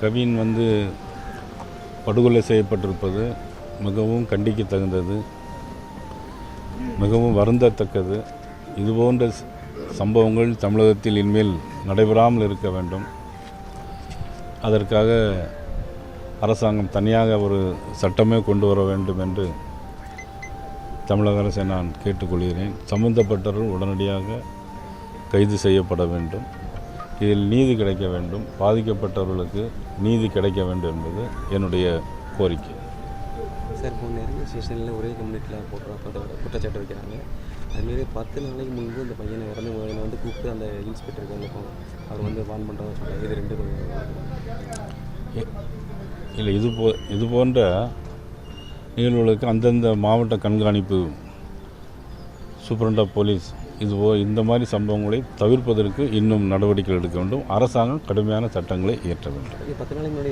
கவின் படுகொலை செய்யப்பட்டிருப்பது மிகவும் கண்டிக்க தகுந்தது, மிகவும் வருந்தத்தக்கது. இதுபோன்ற சம்பவங்கள் தமிழகத்தில் இனிமேல் நடைபெறாமல் இருக்க வேண்டும். அதற்காக அரசாங்கம் தனியாக ஒரு சட்டமே கொண்டு வர வேண்டும் என்று தமிழக அரசை நான் கேட்டுக்கொள்கிறேன். சம்பந்தப்பட்டவர்கள் உடனடியாக கைது செய்யப்பட வேண்டும். இதில் நீதி கிடைக்க வேண்டும். பாதிக்கப்பட்டவர்களுக்கு நீதி கிடைக்க வேண்டும் என்பது என்னுடைய கோரிக்கை. சார், இப்போ நிறைய ஸ்டேஷனில் ஒரே கம்யூனிட்டியில் குற்றச்சாட்டு வைக்கிறாங்க. அதுமாரி 10 நாளைக்கு முன்பு இந்த பையனை இறந்து கூப்பிட்டு அந்த இன்ஸ்பெக்டருக்கு அவர் வான் பண்ணுறதா சொல்கிறாங்க. இது 2 இல்லை, இது போன்ற நிகழ்வுகளுக்கு அந்தந்த மாவட்ட கண்காணிப்பு சூப்பரண்ட் ஆஃப் போலீஸ் இந்த மாதிரி சம்பவங்களை தவிர்ப்பதற்கு இன்னும் நடவடிக்கை எடுக்க வேண்டும். அரசாங்கம் கடுமையான சட்டங்களை இயற்ற வேண்டும். 10 நாளைக்கு முன்னாடி